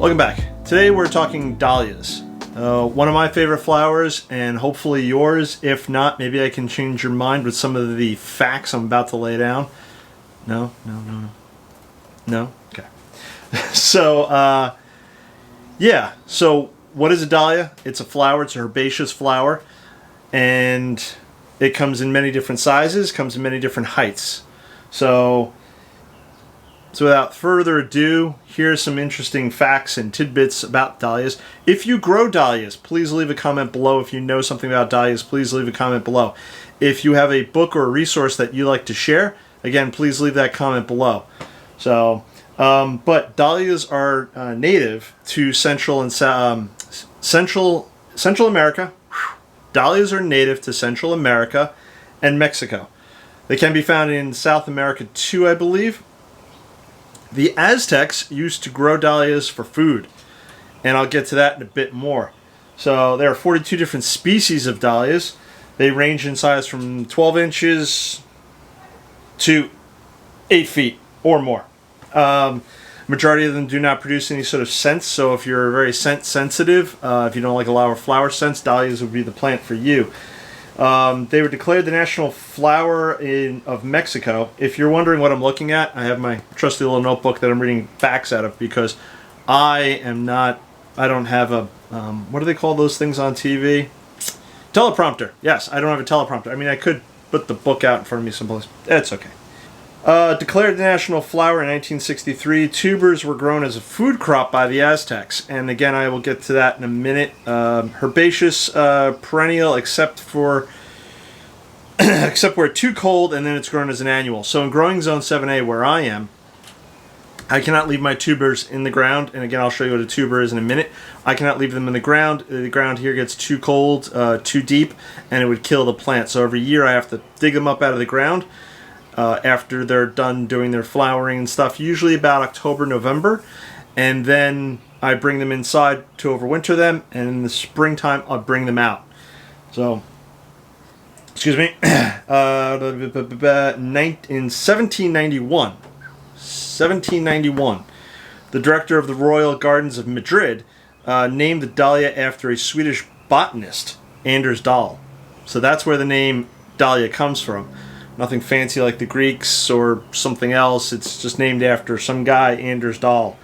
Welcome back. Today we're talking dahlias. One of my favorite flowers, and hopefully yours. If not, maybe I can change your mind with some of the facts I'm about to lay down. No? Okay. So, yeah. So, what is a dahlia? It's a flower. It's a herbaceous flower. And it comes in many different sizes, comes in many different heights. So without further ado, here's some interesting facts and tidbits about dahlias. If you grow dahlias, please leave a comment below. If you know something about dahlias, please leave a comment below. If you have a book or a resource that you like to share, again, please leave that comment below. So, but dahlias are native to Central America. Dahlias are native to Central America and Mexico. They can be found in South America too, I believe. The Aztecs used to grow dahlias for food, and I'll get to that in a bit more. So there are 42 different species of dahlias. They range in size from 12 inches to 8 feet or more. Majority of them do not produce any sort of scents, so if you're very scent sensitive, if you don't like a lot of flower scents, dahlias would be the plant for you. They were declared the national flower of Mexico. If you're wondering what I'm looking at, I have my trusty little notebook that I'm reading facts out of, because I don't have a, what do they call those things on TV? Teleprompter. Yes, I don't have a teleprompter. I mean, I could put the book out in front of me someplace. It's okay. Declared the national flower in 1963, tubers were grown as a food crop by the Aztecs. And again, I will get to that in a minute. Herbaceous, perennial, except where too cold, and then it's grown as an annual. So in growing zone 7A, where I am, I cannot leave my tubers in the ground. And again, I'll show you what a tuber is in a minute. I cannot leave them in the ground. The ground here gets too cold, too deep, and it would kill the plant. So every year I have to dig them up out of the ground. After they're done doing their flowering and stuff, usually about October, November, and then I bring them inside to overwinter them, and in the springtime I'll bring them out. So, excuse me, in 1791, the director of the Royal Gardens of Madrid named the dahlia after a Swedish botanist, Anders Dahl. So that's where the name dahlia comes from. Nothing fancy like the Greeks or something else. It's just named after some guy, Anders Dahl.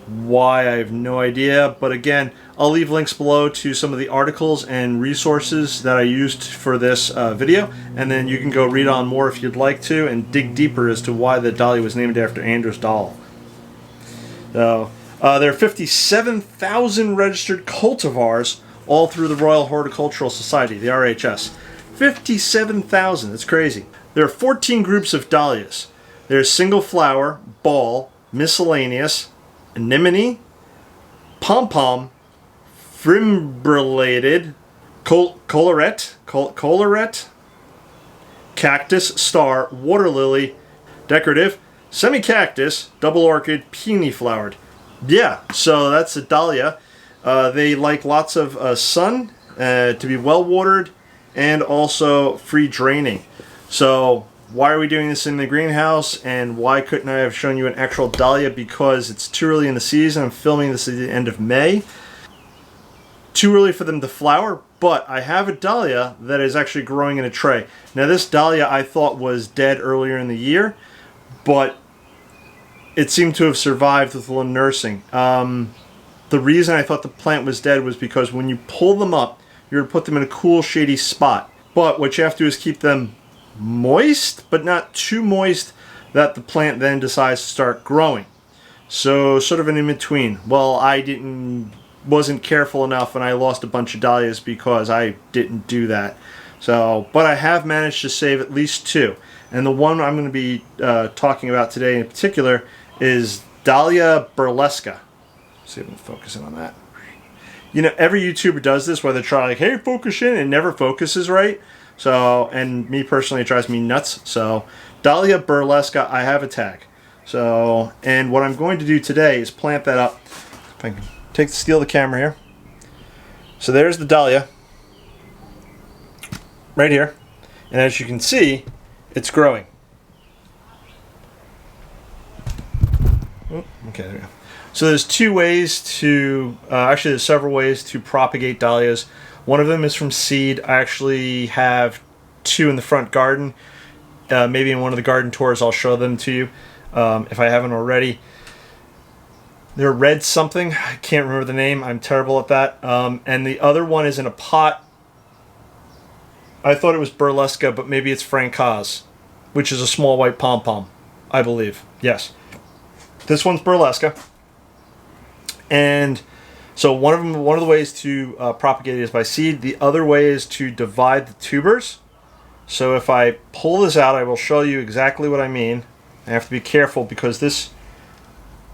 Why, I have no idea. But again, I'll leave links below to some of the articles and resources that I used for this video. And then you can go read on more if you'd like to and dig deeper as to why the dahlia was named after Anders Dahl. So, there are 57,000 registered cultivars all through the Royal Horticultural Society, the RHS. 57,000. That's crazy. There are 14 groups of dahlias. There's single flower, ball, miscellaneous, anemone, pom-pom, fimbrillated, collarette, cactus, star, water lily, decorative, semi-cactus, double orchid, peony flowered. Yeah, so that's a dahlia. They like lots of sun, to be well watered, and also free draining. So why are we doing this in the greenhouse, and why couldn't I have shown you an actual dahlia? Because it's too early in the season. I'm filming this at the end of May. Too early for them to flower, but I have a dahlia that is actually growing in a tray. Now this dahlia I thought was dead earlier in the year, but it seemed to have survived with a little nursing. The reason I thought the plant was dead was because when you pull them up, you're going to put them in a cool, shady spot. But what you have to do is keep them moist, but not too moist that the plant then decides to start growing. So sort of an in-between. Well, I wasn't careful enough, and I lost a bunch of dahlias because I didn't do that. So, but I have managed to save at least two. And the one I'm going to be talking about today in particular is Dahlia burlesca. Let's see if I can focus in on that. You know, every YouTuber does this where they try like, hey, focus in, and never focuses right. So, and me personally, it drives me nuts. So, Dahlia burlesca, I have a tag. So, and what I'm going to do today is plant that up. If I can steal the camera here. So there's the dahlia. Right here. And as you can see, it's growing. Okay, there we go. So there's two ways to, actually there's several ways to propagate dahlias. One of them is from seed. I actually have two in the front garden. Maybe in one of the garden tours I'll show them to you if I haven't already. They're red something. I can't remember the name. I'm terrible at that. And the other one is in a pot. I thought it was burlesca, but maybe it's francase, which is a small white pom-pom, I believe. Yes. This one's burlesca. And so one of the ways to propagate it is by seed. The other way is to divide the tubers. So if I pull this out, I will show you exactly what I mean. I have to be careful because this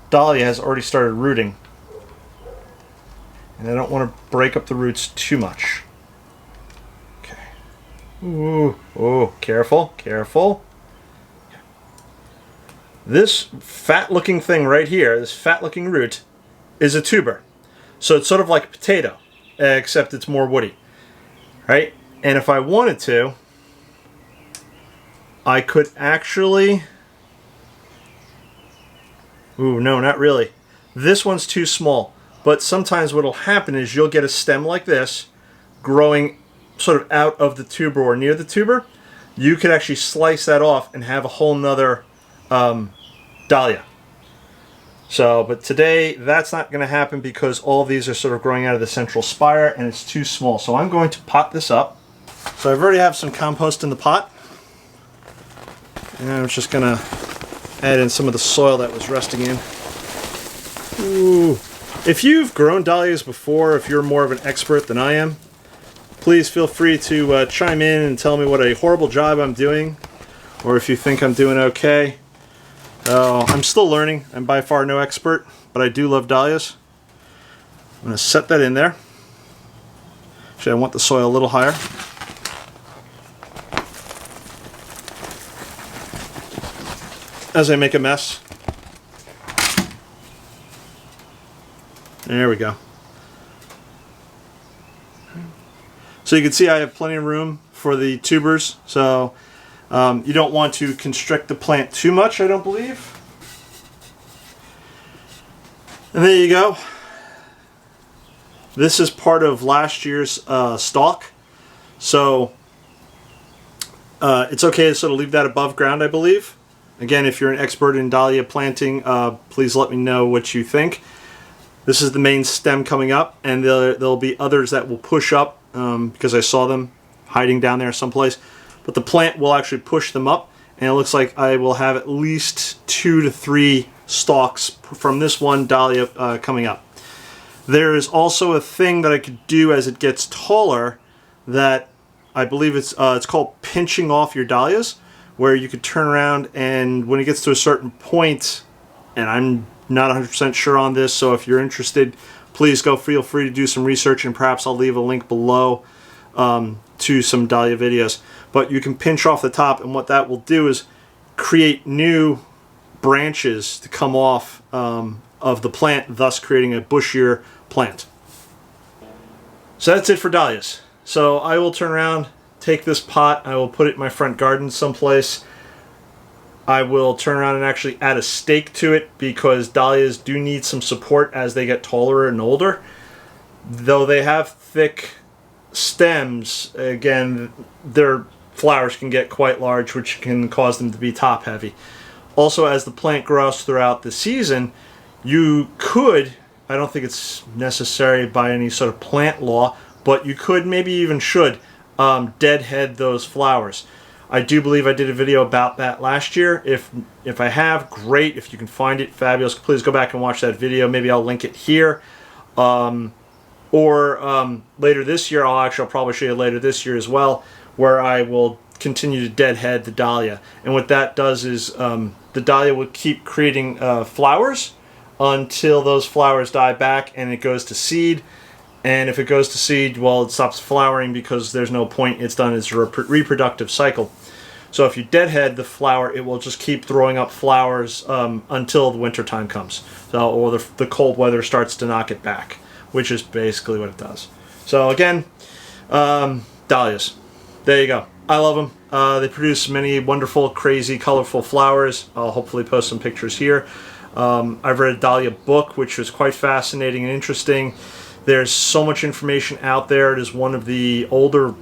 dahlia has already started rooting. And I don't want to break up the roots too much. Okay. Ooh, careful, careful. This fat-looking thing right here, this fat-looking root, is a tuber. So it's sort of like a potato, except it's more woody. Right? And if I wanted to, I could actually... Ooh, no, not really. This one's too small. But sometimes what will happen is you'll get a stem like this growing sort of out of the tuber or near the tuber. You could actually slice that off and have a whole nother dahlia. So, but today that's not going to happen because all of these are sort of growing out of the central spire and it's too small. So I'm going to pot this up. So I've already have some compost in the pot. And I'm just going to add in some of the soil that was resting in. Ooh. If you've grown dahlias before, if you're more of an expert than I am, please feel free to chime in and tell me what a horrible job I'm doing, or if you think I'm doing okay. I'm still learning. I'm by far no expert, but I do love dahlias. I'm going to set that in there. Actually, I want the soil a little higher. As I make a mess. There we go. So you can see I have plenty of room for the tubers. So you don't want to constrict the plant too much, I don't believe. And there you go. This is part of last year's stalk. So it's okay to sort of leave that above ground, I believe. Again, if you're an expert in dahlia planting, please let me know what you think. This is the main stem coming up, and there'll be others that will push up because I saw them hiding down there someplace. But the plant will actually push them up, and it looks like I will have at least 2 to 3 stalks from this one dahlia coming up. There is also a thing that I could do as it gets taller that I believe it's called pinching off your dahlias, where you could turn around and when it gets to a certain point, and I'm not 100% sure on this, so if you're interested, please feel free to do some research, and perhaps I'll leave a link below to some dahlia videos. But you can pinch off the top, and what that will do is create new branches to come off of the plant, thus creating a bushier plant. So that's it for dahlias. So I will turn around, take this pot, I will put it in my front garden someplace. I will turn around and actually add a stake to it because dahlias do need some support as they get taller and older. Though they have thick stems, again, their flowers can get quite large, which can cause them to be top heavy. Also, as the plant grows throughout the season, you could, I don't think it's necessary by any sort of plant law, but you could, maybe even should, deadhead those flowers. I do believe I did a video about that last year. If I have, great. If you can find it, fabulous. Please go back and watch that video. Maybe I'll link it here. Or later this year, I'll probably show you later this year as well, where I will continue to deadhead the dahlia. And what that does is the dahlia will keep creating flowers until those flowers die back and it goes to seed. And if it goes to seed, well, it stops flowering because there's no point. It's done its reproductive cycle. So if you deadhead the flower, it will just keep throwing up flowers until the winter time comes. So, or the cold weather starts to knock it back, which is basically what it does. So again, dahlias. There you go. I love them. They produce many wonderful, crazy, colorful flowers. I'll hopefully post some pictures here. I've read a Dahlia book, which was quite fascinating and interesting. There's so much information out there. It is one of the older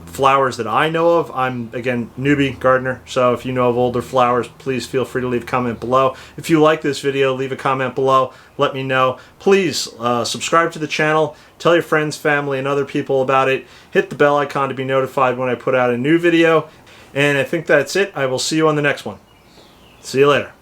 flowers that I know of. I'm, again, newbie gardener, so if you know of older flowers, please feel free to leave a comment below. If you like this video, leave a comment below. Let me know. Please subscribe to the channel. Tell your friends, family, and other people about it. Hit the bell icon to be notified when I put out a new video. And I think that's it. I will see you on the next one. See you later.